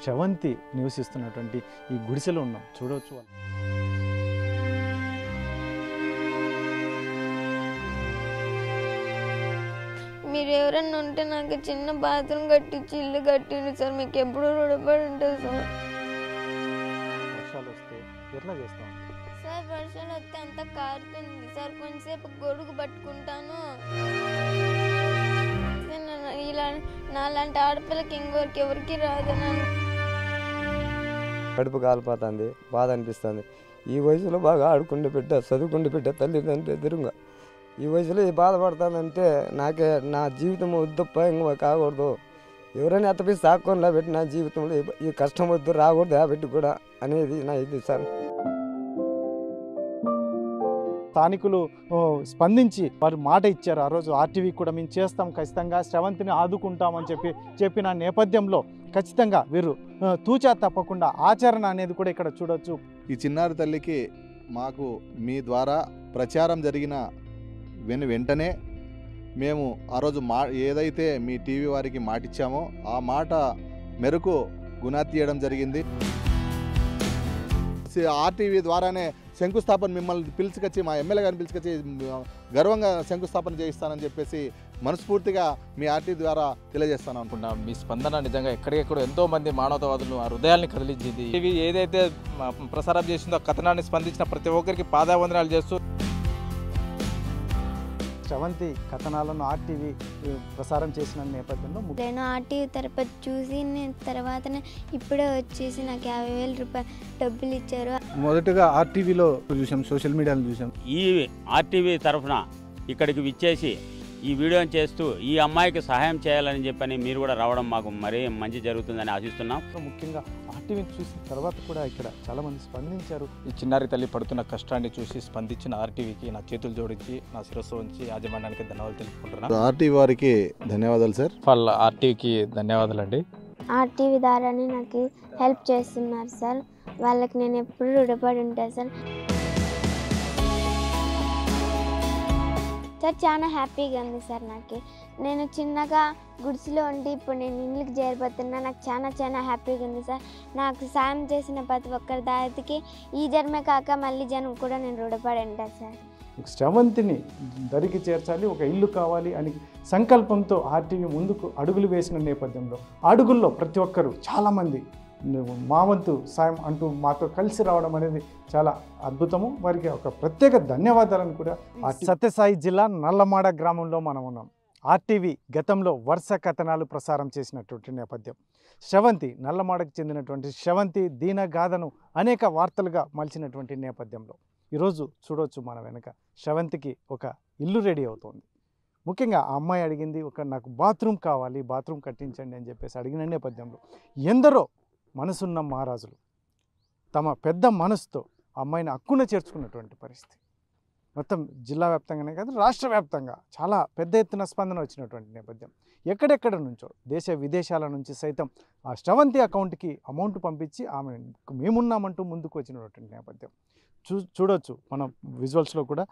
శ్రవంతి నివసిస్తున్నటువంటి ఈ గుడిసెలో ఉన్నాం. చూడవచ్చు. మీరు ఎవరన్నా ఉంటే నాకు చిన్న బాత్రూమ్ కట్టించి ఇల్లు కట్టింది సార్. మీకు ఎప్పుడు రుణపడి ఉంటుంది సార్. వర్షాలు వస్తే ఎట్లా చేస్తాం సార్? వర్షాలు వస్తే అంతా కారుతుంది సార్. కొంచెంసేపు గొడుగు పట్టుకుంటాను. ఇలా నాలాంటి ఆడపిల్లకి ఇంకొకరికి ఎవరికి రాదు. కడుపు కాలిపోతుంది, బాధ అనిపిస్తుంది. ఈ వయసులో బాగా ఆడుకుంటూ బిడ్డ, చదువుకుంటూ బిడ్డ, తల్లిదండ్రులు ఎదురుగా ఈ వయసులో బాధపడతానంటే నాకే నా జీవితం వద్దప్ప ఇంకా కాకూడదు. ఎవరైనా ఎత్తపి సాక్కుండా పెట్టి నా జీవితంలో ఈ కష్టం వద్దు, రాకూడదు ఆ పెట్టి కూడా అనేది నా ఇది సార్. స్థానికులు స్పందించి వారు మాట ఇచ్చారు. ఆ రోజు ఆర్టీవీ కూడా మేము చేస్తాం, ఖచ్చితంగా శ్రవంతిని ఆదుకుంటామని చెప్పిన నేపథ్యంలో ఖచ్చితంగా వీరు తూచా తప్పకుండా ఆచరణ అనేది కూడా ఇక్కడ చూడొచ్చు. ఈ చిన్నారి తల్లికి మాకు మీ ద్వారా ప్రచారం జరిగిన వెంటనే మేము ఆ రోజు ఏదైతే మీ టీవీ వారికి మాట ఇచ్చామో ఆ మాట మేరకు గుణాతి తీయడం జరిగింది. ఆర్టీవీ ద్వారానే శంకుస్థాపన మిమ్మల్ని పిలుచుకొచ్చి, మా ఎమ్మెల్యే గారిని పిలుచుకొచ్చి గర్వంగా శంకుస్థాపన చేయిస్తానని చెప్పేసి మనస్ఫూర్తిగా మీ ఆర్టీవీ ద్వారా తెలియజేస్తాను అనుకుంటున్నాం. మీ స్పందన నిజంగా ఎక్కడికెక్కడ ఎంతోమంది మానవతావాదులు ఆ హృదయాల్ని కదిలించింది. ఇవి ఏదైతే ప్రసారం చేసిందో కథనాన్ని స్పందించిన ప్రతి ఒక్కరికి పాదావందనాలు చేస్తూ శ్రవంతి కథనాలను ఆర్టీవీ ప్రసారం చేసిన నేపథ్యంలో నేను ఆర్టీవీ తరపున చూసి నేను తర్వాతనే ఇప్పుడే వచ్చేసి నాకు 50,000 రూపాయలు డబ్బులు ఇచ్చారు. మొదటగా ఆర్టీవీలో చూసాం, సోషల్ మీడియాలో చూసాం. ఈ ఆర్టీవీ తరఫున ఇక్కడికి విచ్చేసి ఈ వీడియోని చేస్తూ ఈ అమ్మాయికి సహాయం చేయాలని చెప్పని మీరు కూడా రావడం మాకు మరీ మంచి జరుగుతుందని ఆశిస్తున్నాం. ముఖ్యంగా ఆర్టీవీని చూసిన తర్వాత కూడా ఇక్కడ చాలామంది స్పందించారు. ఈ చిన్నారి తల్లి పడుతున్న కష్టాన్ని చూసి స్పందించిన ఆర్టీవీకి నా చేతులు జోడించి నా శిరస్సు ఉంచి యాజమాన్యానికి ధన్యవాదాలు తెలుపుకుంటున్నాను. ఆర్టీవీ వారికి ధన్యవాదాలు సార్. వాళ్ళ ఆర్టీవీకి ధన్యవాదాలండి. ఆర్టీవీ ద్వారానే నాకు హెల్ప్ చేస్తున్నారు సార్. వాళ్ళకి నేను ఎప్పుడు రుణపడి ఉంటాను సార్. సార్ చాలా హ్యాపీగా ఉంది సార్. నాకు నేను చిన్నగా గుడిసెలో ఉండి ఇప్పుడు నేను ఇంట్లోకి చేరిపోతున్నా. నాకు చాలా హ్యాపీగా ఉంది సార్. నాకు సాయం చేసిన ప్రతి ఒక్కరి దారికి ఈ జన్మే కాక మళ్ళీ జన్మ కూడా నేను రుణపడి ఉంటాను సార్. శ్రవంతిని దరికి చేర్చాలి, ఒక ఇల్లు కావాలి అని సంకల్పంతో ఆర్టీవీ ముందుకు అడుగులు వేసిన నేపథ్యంలో అడుగుల్లో ప్రతి ఒక్కరు చాలామంది మా వంతు సాయం అంటూ మాతో కలిసి రావడం అనేది చాలా అద్భుతము. వారికి ఒక ప్రత్యేక ధన్యవాదాలను కూడా. సత్యసాయి జిల్లా నల్లమాడ గ్రామంలో మనం ఉన్నాం. ఆర్టీవీ గతంలో వరుస కథనాలు ప్రసారం చేసినటువంటి నేపథ్యం. శ్రవంతి, నల్లమాడకు చెందినటువంటి శ్రవంతి దీనగాథను అనేక వార్తలుగా మలిచినటువంటి నేపథ్యంలో ఈరోజు చూడవచ్చు మన వెనక శ్రవంతికి ఒక ఇల్లు రెడీ అవుతోంది. ముఖ్యంగా ఆ అమ్మాయి అడిగింది, నాకు బాత్రూమ్ కావాలి, బాత్రూమ్ కట్టించండి అని చెప్పేసి అడిగిన నేపథ్యంలో ఎందరో మనసున్న మహారాజులు తమ పెద్ద మనసుతో అమ్మాయిని హక్కున చేర్చుకున్నటువంటి పరిస్థితి. మొత్తం జిల్లా వ్యాప్తంగానే కాదు, రాష్ట్ర వ్యాప్తంగా చాలా పెద్ద ఎత్తున స్పందన వచ్చినటువంటి నేపథ్యం. ఎక్కడెక్కడ నుంచో దేశ విదేశాల నుంచి సైతం ఆ శ్రవంతి అకౌంట్కి అమౌంట్ పంపించి ఆమె మేమున్నామంటూ ముందుకు వచ్చినటువంటి నేపథ్యం చూడొచ్చు. మనం విజువల్స్లో కూడా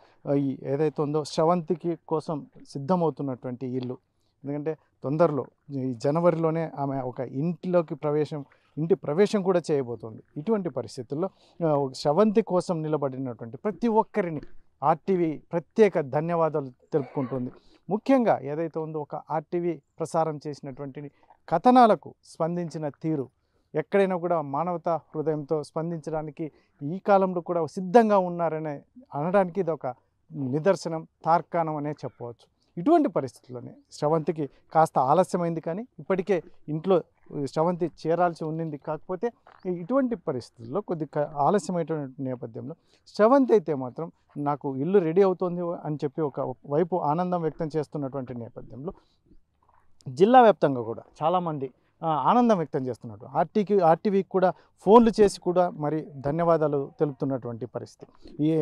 ఈ ఏదైతే ఉందో శ్రవంతికి కోసం సిద్ధమవుతున్నటువంటి ఇల్లు. ఎందుకంటే తొందరలో ఈ జనవరిలోనే ఆమె ఒక ఇంటి ప్రవేశం కూడా చేయబోతుంది. ఇటువంటి పరిస్థితుల్లో శ్రవంతి కోసం నిలబడినటువంటి ప్రతి ఒక్కరిని ఆర్టీవీ ప్రత్యేక ధన్యవాదాలు తెలుపుకుంటుంది. ముఖ్యంగా ఏదైతే ఉందో ఒక ఆర్టీవీ ప్రసారం చేసినటువంటి కథనాలకు స్పందించిన తీరు ఎక్కడైనా కూడా మానవతా హృదయంతో స్పందించడానికి ఈ కాలంలో కూడా సిద్ధంగా ఉన్నారనే అనడానికి ఇది ఒక నిదర్శనం, తార్కాణం అనే చెప్పవచ్చు. ఇటువంటి పరిస్థితుల్లోనే శ్రవంతికి కాస్త ఆలస్యమైంది, కానీ ఇప్పటికే ఇంట్లో శ్రవంతి చేరాల్సి ఉండింది. కాకపోతే ఇటువంటి పరిస్థితుల్లో కొద్దిగా ఆలస్యమైనటువంటి నేపథ్యంలో శ్రవంతి అయితే మాత్రం నాకు ఇల్లు రెడీ అవుతుంది అని చెప్పి ఒక వైపు ఆనందం వ్యక్తం చేస్తున్నటువంటి నేపథ్యంలో జిల్లా వ్యాప్తంగా కూడా చాలామంది ఆనందం వ్యక్తం చేస్తున్నారు. ఆర్టీవీకి కూడా ఫోన్లు చేసి కూడా మరి ధన్యవాదాలు తెలుపుతున్నటువంటి పరిస్థితి.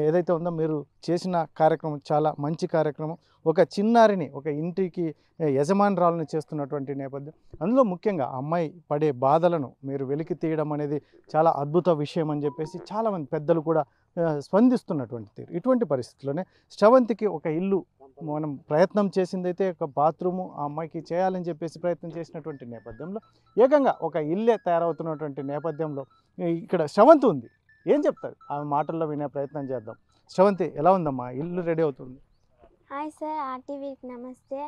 ఏదైతే ఉందో మీరు చేసిన కార్యక్రమం చాలా మంచి కార్యక్రమం. ఒక చిన్నారిని ఒక ఇంటికి యజమానురాలను చేస్తున్నటువంటి నేపథ్యం. అందులో ముఖ్యంగా అమ్మాయి పడే బాధలను మీరు వెలికి తీయడం అనేది చాలా అద్భుత విషయం అని చెప్పేసి చాలామంది పెద్దలు కూడా స్పందిస్తున్నటువంటి తీరు. ఇటువంటి పరిస్థితుల్లోనే శ్రవంతికి ఒక ఇల్లు మనం ప్రయత్నం చేసిందైతే ఒక బాత్రూము ఆ అమ్మాయికి చేయాలని చెప్పేసి ప్రయత్నం చేసినటువంటి నేపథ్యంలో ఏకంగా ఒక ఇల్లే తయారవుతున్నటువంటి నేపథ్యంలో ఇక్కడ శ్రవంతి ఉంది. ఏం చెప్తారు ఆ మాటల్లో వినే ప్రయత్నం చేద్దాం. శ్రవంతి, ఎలా ఉందమ్మా? ఇల్లు రెడీ అవుతుంది. హాయ్ సార్, ఆర్టీవీకి నమస్తే.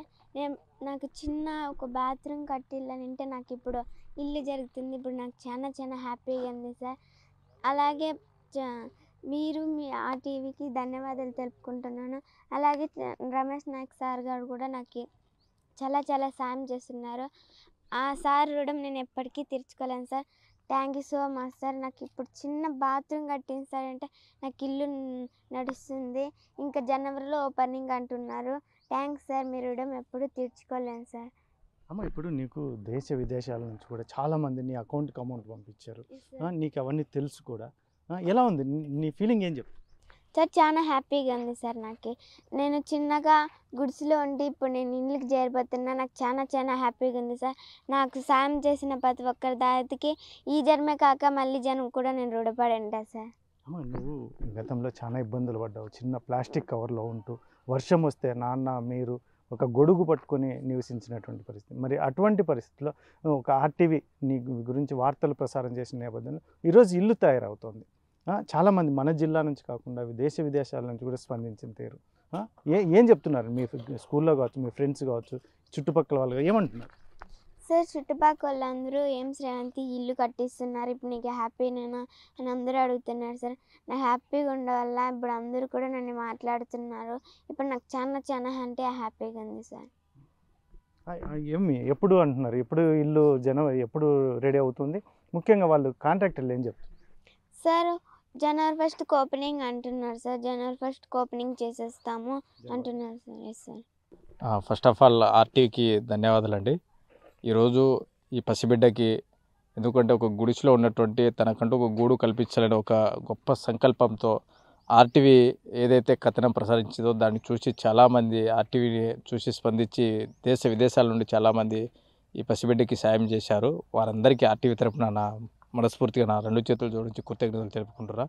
నాకు చిన్న ఒక బాత్రూమ్ కట్టిల్లని అంటే నాకు ఇప్పుడు ఇల్లు జరుగుతుంది. ఇప్పుడు నాకు చాలా హ్యాపీగా ఉంది సార్. అలాగే మీరు మీ ఆర్టీవీకి ధన్యవాదాలు తెలుపుకుంటున్నాను. అలాగే రమేష్ నాయక్ సార్ గారు కూడా నాకు చాలా సాయం చేస్తున్నారు. ఆ సార్ రుణం నేను ఎప్పటికీ తీర్చుకోలేను sir. Thank you so much sir. నాకు ఇప్పుడు చిన్న బాత్రూమ్ కట్టించారంటే నాకు ఇల్లు నడుస్తుంది. ఇంకా జనవరిలో ఓపెనింగ్ అంటున్నారు. థ్యాంక్స్ సార్, మీ రుణం ఎప్పుడు తీర్చుకోలేను సార్. అమ్మ, ఇప్పుడు నీకు దేశ విదేశాల నుంచి కూడా చాలామంది నీ అకౌంట్కి అమౌంట్ పంపించారు. నీకు అవన్నీ తెలుసు కూడా. ఎలా ఉంది నీ ఫీలింగ్? ఏం చెప్పు సార్. చాలా హ్యాపీగా ఉంది సార్. నేను చిన్నగా గుడిసెలో ఉండి ఇప్పుడు నేను ఇంట్లోకి చేరిపోతున్నా. నాకు చాలా హ్యాపీగా ఉంది సార్. నాకు సాయం చేసిన ప్రతి ఒక్కరి దానికి ఈ జన్మే కాక మళ్ళీ జన్మ కూడా నేను రుణపడి ఉంటా సార్. అమ్మ, నువ్వు గతంలో చాలా ఇబ్బందులు పడ్డావు. చిన్న ప్లాస్టిక్ కవర్లో ఉంటూ వర్షం వస్తే నాన్న మీరు ఒక గొడుగు పట్టుకొని నివసించినటువంటి పరిస్థితి. మరి అటువంటి పరిస్థితిలో ఒక ఆర్టీవీ నీ గురించి వార్తలు ప్రసారం చేసిన నేపథ్యంలో ఈరోజు ఇల్లు తయారవుతుంది. చాలామంది మన జిల్లా నుంచి కాకుండా దేశ విదేశాల నుంచి కూడా స్పందించిన తీరు ఏం చెప్తున్నారు? మీ స్కూల్లో కావచ్చు, మీ ఫ్రెండ్స్ కావచ్చు, చుట్టుపక్కల వాళ్ళు ఏమంటున్నారు? సార్, చుట్టుపక్కల వాళ్ళందరూ ఏం శ్రవంతి ఇల్లు కట్టిస్తున్నారు, ఇప్పుడు నీకు హ్యాపీనేనా అని అందరూ అడుగుతున్నారు సార్. నాకు హ్యాపీగా ఉండవల్ల ఇప్పుడు అందరూ కూడా నన్ను మాట్లాడుతున్నారు. ఇప్పుడు నాకు చాలా అంటే హ్యాపీగా ఉంది సార్. ఎప్పుడు అంటున్నారు? ఎప్పుడు ఇల్లు ఎప్పుడు రెడీ అవుతుంది? ముఖ్యంగా వాళ్ళు కాంట్రాక్టర్లు ఏం చెప్తారు సార్? జనవరి 1 ఓపెనింగ్ అంటున్నారు సార్. జనవరి 1 ఓపెనింగ్ చేసేస్తాము అంటున్నారు sir. Yes sir. First of all ఆర్టీవీకి ధన్యవాదాలండి. ఈరోజు ఈ పసిబిడ్డకి, ఎందుకంటే ఒక గుడిసెలో ఉన్నటువంటి తనకంటూ ఒక గూడు కల్పించాలని ఒక గొప్ప సంకల్పంతో ఆర్టీవీ ఏదైతే కథనం ప్రసారించిందో దాన్ని చూసి చాలామంది ఆర్టీవీని చూసి స్పందించి దేశ విదేశాల నుండి చాలామంది ఈ పసిబిడ్డకి సాయం చేశారు. వారందరికీ ఆర్టీవీ తరపున నా మనస్ఫూర్తిగా నా 2 చేతులు జోడించి కృతజ్ఞతలు తెలుపుకుంటున్నా.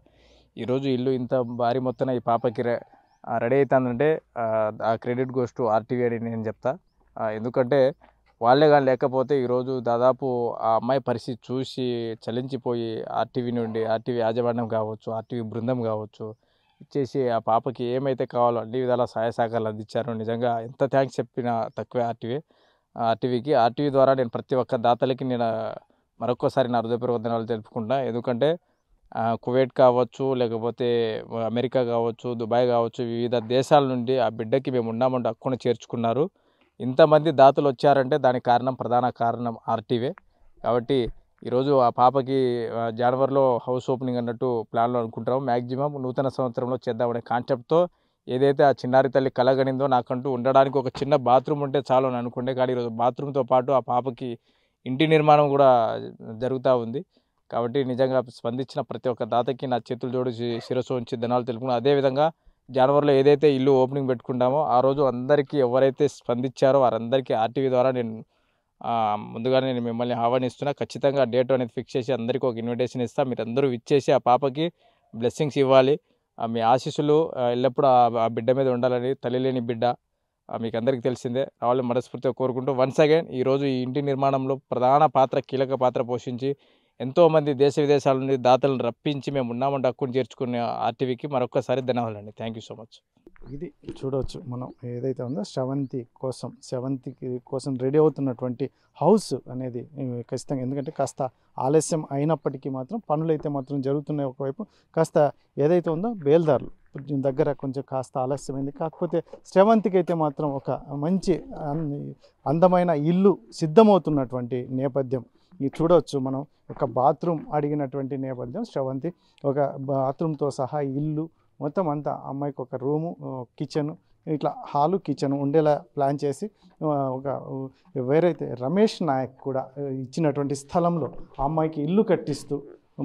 ఈరోజు ఇల్లు ఇంత భారీ మొత్తాన ఈ పాపకి రెడీ అవుతుందంటే ఆ క్రెడిట్ గోస్ టు ఆర్టీవీ అని నేను చెప్తా. ఎందుకంటే వాళ్ళే కానీ లేకపోతే ఈరోజు దాదాపు ఆ అమ్మాయి పరిస్థితి చూసి చలించిపోయి ఆర్టీవీ నుండి, ఆర్టీవీ యాజమాన్యం కావచ్చు, ఆర్టీవీ బృందం కావచ్చు, ఇచ్చేసి ఆ పాపకి ఏమైతే కావాలో అన్ని విధాల సహాయ సహకారాలు అందించారు. నిజంగా ఎంత థ్యాంక్స్ చెప్పినా తక్కువే ఆర్టీవీకి. ఆర్టీవీ ద్వారా నేను ప్రతి ఒక్క దాతలకి నేను మరొకసారి నా హృదయపూర్వక ధన్యవాదాలు తెలుపుకుంటా. ఎందుకంటే కువైట్ కావచ్చు, లేకపోతే అమెరికా కావచ్చు, దుబాయ్ కావచ్చు, వివిధ దేశాల నుండి ఆ బిడ్డకి మేము ఉన్నామంటే హక్కును చేర్చుకున్నారు. ఇంతమంది దాతలు వచ్చారంటే దానికి ప్రధాన కారణం ఆర్టీవీ. కాబట్టి ఈరోజు ఆ పాపకి జనవరిలో హౌస్ ఓపెనింగ్ అన్నట్టు ప్లాన్లో అనుకుంటాము. మ్యాక్సిమం నూతన సంవత్సరంలో చేద్దామనే కాన్సెప్ట్తో ఏదైతే ఆ చిన్నారి తల్లి కలగనిందో నాకంటూ ఉండడానికి ఒక చిన్న బాత్రూమ్ ఉంటే చాలు అని అనుకుంటే, కానీ ఈరోజు బాత్రూమ్తో పాటు ఆ పాపకి ఇంటి నిర్మాణం కూడా జరుగుతూ ఉంది. కాబట్టి నిజంగా స్పందించిన ప్రతి ఒక్క దాతకి నా చేతులు జోడించి శిరస్సు ఉంచి ధన్యవాదాలు తెలుపుకున్నాను. అదేవిధంగా జనవరిలో ఏదైతే ఇల్లు ఓపెనింగ్ పెట్టుకుంటామో ఆ రోజు అందరికీ ఎవరైతే స్పందించారో వారందరికీ ఆర్టీవీ ద్వారా నేను ముందుగానే నేను మిమ్మల్ని ఆహ్వానిస్తున్నా. ఖచ్చితంగా డేట్ అనేది ఫిక్స్ చేసి అందరికీ ఒక ఇన్విటేషన్ ఇస్తా. మీరు అందరూ ఇచ్చేసి ఆ పాపకి బ్లెస్సింగ్స్ ఇవ్వాలి. మీ ఆశీస్సులు ఎల్లప్పుడూ ఆ బిడ్డ మీద ఉండాలని, తల్లి లేని బిడ్డ మీకు అందరికీ తెలిసిందే, రావాలని మనస్ఫూర్తిగా కోరుకుంటూ వన్స్ అగైన్ ఈరోజు ఈ ఇంటి నిర్మాణంలో కీలక పాత్ర పోషించి ఎంతోమంది దేశ విదేశాల నుండి దాతలను రప్పించి మేము ఉన్నామంటే హక్కును చేర్చుకునే ఆర్టీవీకి మరొకసారి ధన్యవాదాలండి. Thank you so much. ఇది చూడవచ్చు మనం ఏదైతే ఉందో శ్రవంతి కోసం రెడీ అవుతున్నటువంటి హౌస్ అనేది ఖచ్చితంగా. ఎందుకంటే కాస్త ఆలస్యం అయినప్పటికీ మాత్రం పనులు అయితే మాత్రం జరుగుతున్నాయి. ఒకవైపు కాస్త ఏదైతే ఉందో బేల్దారులు దగ్గర కొంచెం కాస్త ఆలస్యమైంది. కాకపోతే శ్రవంతికి అయితే మాత్రం ఒక మంచి అందమైన ఇల్లు సిద్ధమవుతున్నటువంటి నేపథ్యం ఇది చూడవచ్చు. మనం ఒక బాత్రూమ్ అడిగినటువంటి నేపథ్యం శ్రవంతి ఒక బాత్రూమ్తో సహా ఇల్లు మొత్తం అంతా అమ్మాయికి ఒక రూము, కిచెను, ఇట్లా హాలు కిచెన్ ఉండేలా ప్లాన్ చేసి ఒక వేరైతే రమేష్ నాయక్ కూడా ఇచ్చినటువంటి స్థలంలో ఆ అమ్మాయికి ఇల్లు కట్టిస్తూ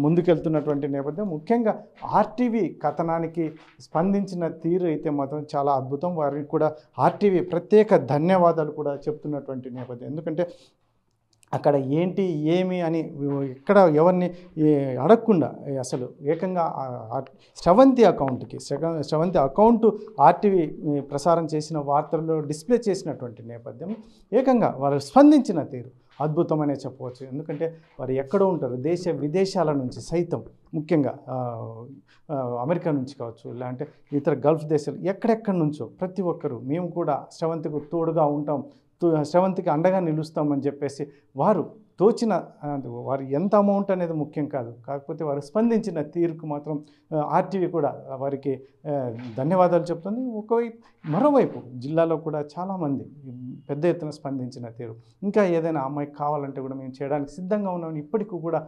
ముందుకెళ్తున్నటువంటి నేపథ్యం. ముఖ్యంగా ఆర్టీవీ కథనానికి స్పందించిన తీరు అయితే మాత్రం చాలా అద్భుతం. వారికి కూడా ఆర్టీవీ ప్రత్యేక ధన్యవాదాలు కూడా చెప్తున్నటువంటి నేపథ్యం. ఎందుకంటే అక్కడ ఏంటి ఏమి అని ఎక్కడ ఎవరిని అడగకుండా అసలు ఏకంగా స్రవంతి అకౌంట్కి స్రవంతి అకౌంట్ ఆర్టీవీ ప్రసారం చేసిన వార్తల్లో డిస్ప్లే చేసినటువంటి నేపథ్యం ఏకంగా వారు స్పందించిన తీరు అద్భుతమనే చెప్పవచ్చు. ఎందుకంటే వారు ఎక్కడో ఉంటారు, దేశ విదేశాల నుంచి సైతం, ముఖ్యంగా అమెరికా నుంచి కావచ్చు, లేదంటే ఇతర గల్ఫ్ దేశాలు ఎక్కడెక్కడి నుంచో ప్రతి ఒక్కరూ మేము కూడా స్రవంతికి తోడుగా ఉంటాం, స్రవంతికి అండగా నిలుస్తామని చెప్పేసి వారు తోచిన వారు ఎంత అమౌంట్ అనేది ముఖ్యం కాదు, కాకపోతే వారు స్పందించిన తీరుకు మాత్రం ఆర్టీవీ కూడా వారికి ధన్యవాదాలు చెప్తుంది. మరోవైపు జిల్లాలో కూడా చాలామంది పెద్ద ఎత్తున స్పందించిన తీరు, ఇంకా ఏదైనా అమ్మాయికి కావాలంటే కూడా మేము చేయడానికి సిద్ధంగా ఉన్నామని ఇప్పటికీ కూడా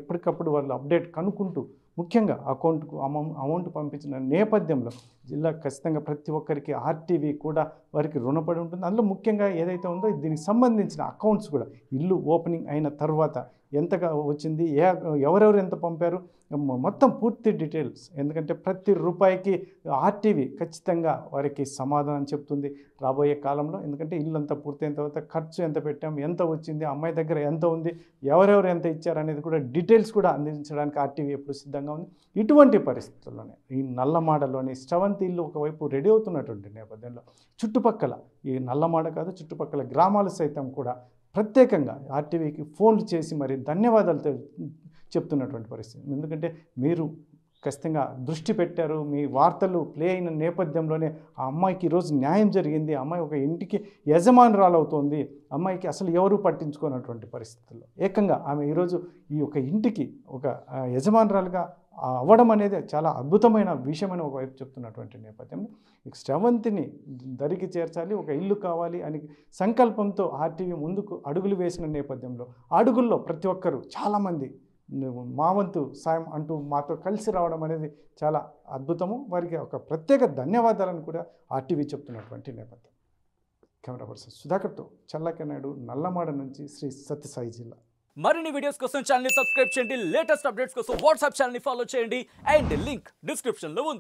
ఎప్పటికప్పుడు వాళ్ళు అప్డేట్ కనుక్కుంటూ ముఖ్యంగా అకౌంట్కు అమౌంట్ పంపించిన నేపథ్యంలో జిల్లా ఖచ్చితంగా ప్రతి ఒక్కరికి ఆర్టీవీ కూడా వారికి రుణపడి ఉంటుంది. అందులో ముఖ్యంగా ఏదైతే ఉందో దీనికి సంబంధించిన అకౌంట్స్ కూడా ఇల్లు ఓపెనింగ్ అయిన తర్వాత ఎంతగా వచ్చింది, ఎవరెవరు ఎంత పంపారు, మొత్తం పూర్తి డీటెయిల్స్. ఎందుకంటే ప్రతి రూపాయికి ఆర్టీవీ ఖచ్చితంగా వారికి సమాధానం చెప్తుంది రాబోయే కాలంలో. ఎందుకంటే ఇల్లు అంతా పూర్తయిన తర్వాత ఖర్చు ఎంత పెట్టాం, ఎంత వచ్చింది, అమ్మాయి దగ్గర ఎంత ఉంది, ఎవరెవరు ఎంత ఇచ్చారు అనేది కూడా డీటెయిల్స్ కూడా అందించడానికి ఆర్టీవీ ఎప్పుడు సిద్ధంగా ఉంది. ఇటువంటి పరిస్థితుల్లోనే ఈ నల్లమాడలోని స్రవంతి ఇల్లు ఒకవైపు రెడీ అవుతున్నటువంటి నేపథ్యంలో చుట్టుపక్కల ఈ నల్లమాడ కాదు చుట్టుపక్కల గ్రామాలు సైతం కూడా ప్రత్యేకంగా ఆర్టీవీకి ఫోన్లు చేసి మరి ధన్యవాదాలు చెప్తున్నటువంటి పరిస్థితి. ఎందుకంటే మీరు ఖచ్చితంగా దృష్టి పెట్టారు, మీ వార్తలు ప్లే అయిన నేపథ్యంలోనే ఆ అమ్మాయికి ఈరోజు న్యాయం జరిగింది, అమ్మాయి ఒక ఇంటికి యజమానురాలు అవుతోంది, అమ్మాయికి అసలు ఎవరు పట్టించుకున్నటువంటి పరిస్థితుల్లో ఏకంగా ఆమె ఈరోజు ఈ ఒక ఇంటికి ఒక యజమానురాలుగా అవ్వడం అనేది చాలా అద్భుతమైన విషయమని ఒకవైపు చెప్తున్నటువంటి నేపథ్యంలో స్రవంతిని దరికి చేర్చాలి, ఒక ఇల్లు కావాలి అని సంకల్పంతో ఆర్టీవీ ముందుకు అడుగులు వేసిన నేపథ్యంలో అడుగుల్లో ప్రతి ఒక్కరూ చాలామంది మా వంతు సాయం అంటూ మాతో కలిసి రావడం అనేది చాలా అద్భుతము. వారికి ఒక ప్రత్యేక ధన్యవాదాలను కూడా ఆర్టీవీ చెప్తున్నటువంటి నేపథ్యం. కెమెరా పర్సన్ సుధాకర్తో చల్లాక నాయుడు, నల్లమాడ నుంచి, శ్రీ సత్యసాయి జిల్లా. మరిన్ని వీడియోస్ కోసం ఛానల్ ని సబ్స్క్రైబ్ చేయండి, లేటెస్ట్ అప్డేట్స్ కోసం వాట్సాప్ ఛానల్ ని ఫాలో చేయండి అండ్ లింక్ డిస్క్రిప్షన్ లో ఉంది.